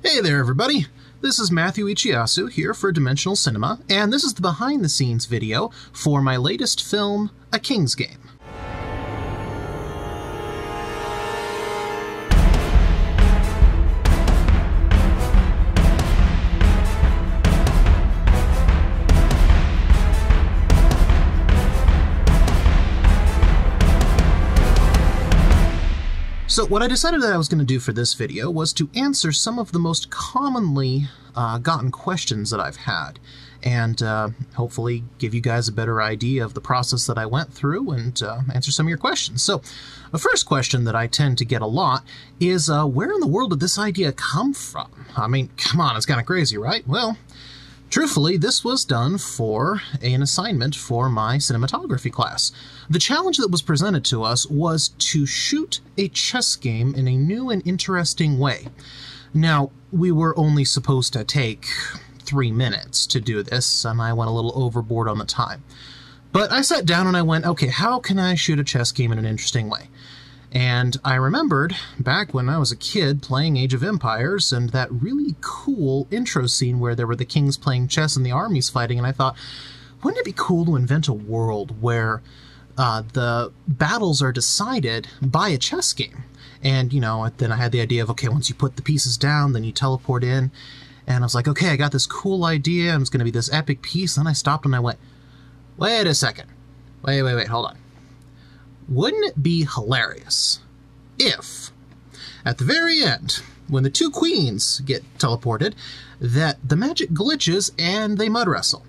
Hey there, everybody! This is Matthew Ichiyasu here for Dimensional Cinema, and this is the behind-the-scenes video for my latest film, A King's Game. So what I decided that I was going to do for this video was to answer some of the most commonly gotten questions that I've had, and hopefully give you guys a better idea of the process that I went through and answer some of your questions. So the first question that I tend to get a lot is, where in the world did this idea come from? I mean, come on, it's kind of crazy, right? Well, truthfully, this was done for an assignment for my cinematography class. The challenge that was presented to us was to shoot a chess game in a new and interesting way. Now, we were only supposed to take 3 minutes to do this, and I went a little overboard on the time. But I sat down and I went, okay, how can I shoot a chess game in an interesting way? And I remembered back when I was a kid playing Age of Empires and that really cool intro scene where there were the kings playing chess and the armies fighting, and I thought, wouldn't it be cool to invent a world where the battles are decided by a chess game? And, you know, then I had the idea of, okay, once you put the pieces down, then you teleport in. And I was like, okay, I got this cool idea, and it's going to be this epic piece. And then I stopped and I went, wait a second. Wait, hold on. Wouldn't it be hilarious if, at the very end, when the two queens get teleported, that the magic glitches and they mud wrestle?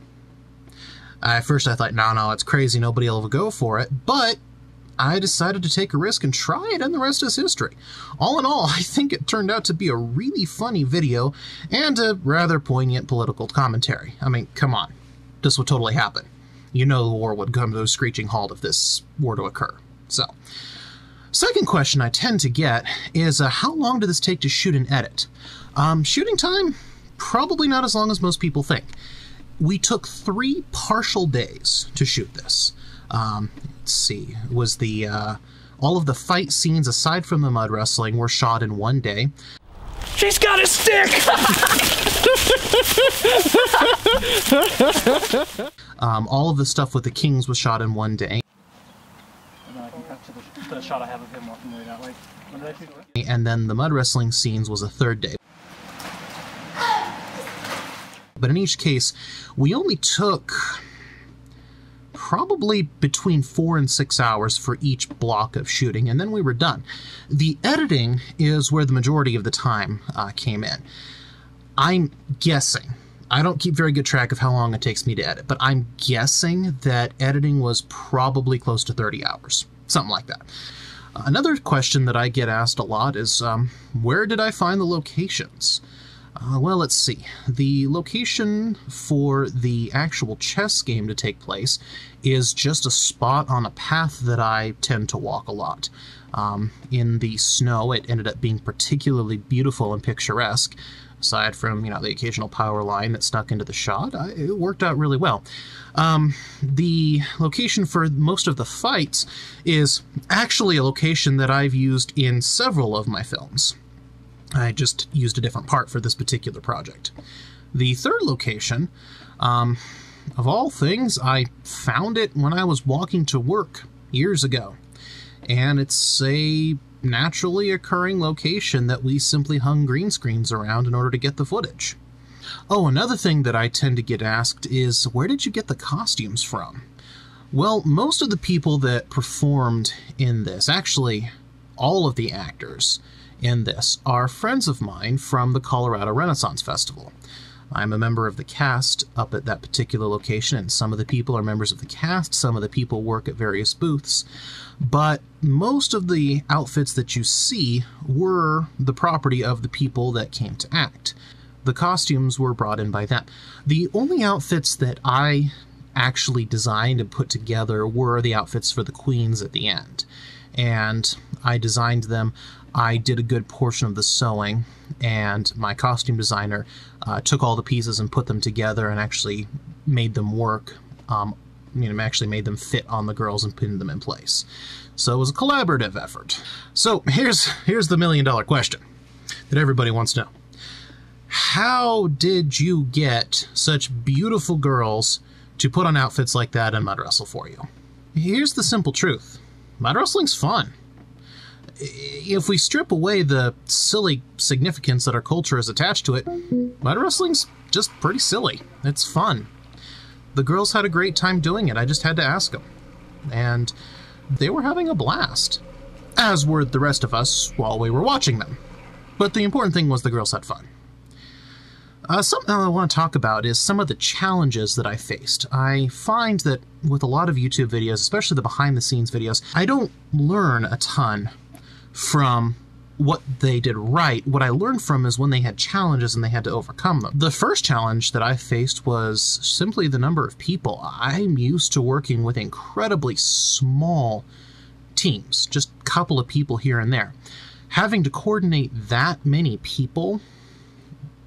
At first I thought, no, it's crazy, nobody will ever go for it, but I decided to take a risk and try it, and the rest is history. All in all, I think it turned out to be a really funny video and a rather poignant political commentary. I mean, come on, this would totally happen. You know the war would come to a screeching halt if this were to occur. So, second question I tend to get is, how long did this take to shoot and edit? Shooting time? Probably not as long as most people think. We took 3 partial days to shoot this. Let's see, it was the, all of the fight scenes aside from the mud wrestling were shot in 1 day. She's got a stick! All of the stuff with the kings was shot in 1 day. And then I can cut to the shot I have of him walking away that way. When did I shoot it? And then the mud wrestling scenes was a 3rd day. But in each case, we only took probably between 4 and 6 hours for each block of shooting, and then we were done. The editing is where the majority of the time came in. I'm guessing, I don't keep very good track of how long it takes me to edit, but I'm guessing that editing was probably close to 30 hours, something like that. Another question that I get asked a lot is, where did I find the locations? Well, let's see. The location for the actual chess game to take place is just a spot on a path that I tend to walk a lot. In the snow, it ended up being particularly beautiful and picturesque. Aside from, you know, the occasional power line that stuck into the shot, it worked out really well. The location for most of the fights is actually a location that I've used in several of my films. I just used a different part for this particular project. The third location, of all things, I found it when I was walking to work years ago. And it's a naturally occurring location that we simply hung green screens around in order to get the footage. Oh, another thing that I tend to get asked is, where did you get the costumes from? Well, most of the people that performed in this, actually all of the actors in this, are friends of mine from the Colorado Renaissance Festival. I'm a member of the cast up at that particular location, and some of the people are members of the cast, some of the people work at various booths, but most of the outfits that you see were the property of the people that came to act. The costumes were brought in by them. The only outfits that I actually designed and put together were the outfits for the queens at the end, and I designed them. I did a good portion of the sewing, and my costume designer took all the pieces and put them together and actually made them work, actually made them fit on the girls and pinned them in place. So it was a collaborative effort. So here's the $1 million question that everybody wants to know. how did you get such beautiful girls to put on outfits like that and mud wrestle for you? Here's the simple truth. Mud wrestling's fun. If we strip away the silly significance that our culture is attached to it, mud wrestling's just pretty silly. It's fun. The girls had a great time doing it. I just had to ask them. And they were having a blast, as were the rest of us while we were watching them. But the important thing was the girls had fun. Something I want to talk about is some of the challenges that I faced. I find that with a lot of YouTube videos, especially the behind-the-scenes videos, I don't learn a ton from what they did right. What I learned from is when they had challenges and they had to overcome them. The first challenge that I faced was simply the number of people. I'm used to working with incredibly small teams, just a couple of people here and there. Having to coordinate that many people,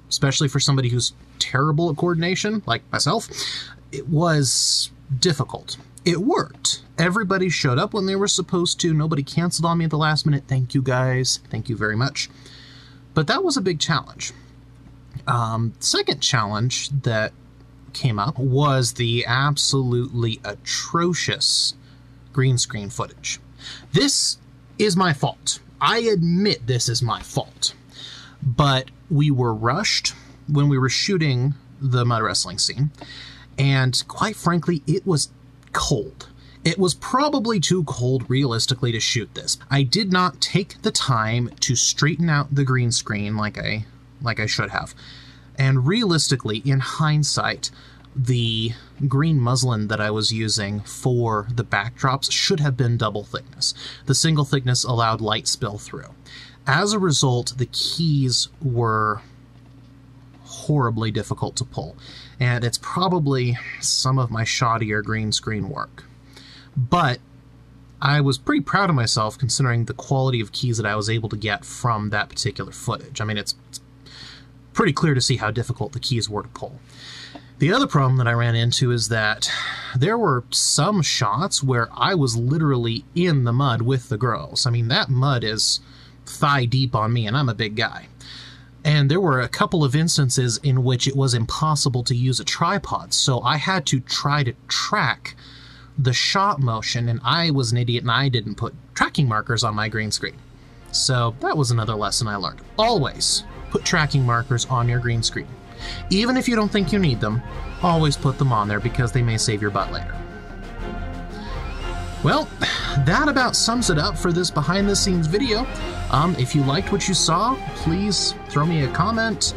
especially for somebody who's terrible at coordination, like myself, it was difficult. It worked. Everybody showed up when they were supposed to. Nobody canceled on me at the last minute. Thank you, guys. Thank you very much. But that was a big challenge. Second challenge that came up was the absolutely atrocious green screen footage. This is my fault. I admit this is my fault. But we were rushed when we were shooting the mud wrestling scene, and quite frankly, it was cold. It was probably too cold realistically to shoot this. I did not take the time to straighten out the green screen like I should have. And realistically, in hindsight, the green muslin that I was using for the backdrops should have been double thickness. The single thickness allowed light spill through. As a result, the keys were horribly difficult to pull, and it's probably some of my shoddier green screen work. But I was pretty proud of myself considering the quality of keys that I was able to get from that particular footage. I mean, it's pretty clear to see how difficult the keys were to pull. The other problem that I ran into is that there were some shots where I was literally in the mud with the girls. I mean, that mud is thigh deep on me, and I'm a big guy. And there were a couple of instances in which it was impossible to use a tripod, so I had to try to track the shot motion, and I was an idiot and I didn't put tracking markers on my green screen. So that was another lesson I learned. Always put tracking markers on your green screen. Even if you don't think you need them, always put them on there because they may save your butt later. Well, that about sums it up for this behind-the-scenes video. If you liked what you saw, please throw me a comment.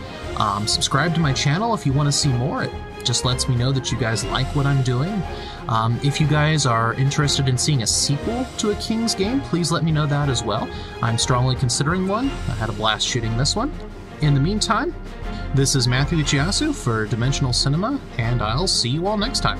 Subscribe to my channel if you want to see more. It just lets me know that you guys like what I'm doing. If you guys are interested in seeing a sequel to a Kings game, please let me know that as well. I'm strongly considering one. I had a blast shooting this one. In the meantime, this is Matthew Ichiasu for Dimensional Cinema, and I'll see you all next time.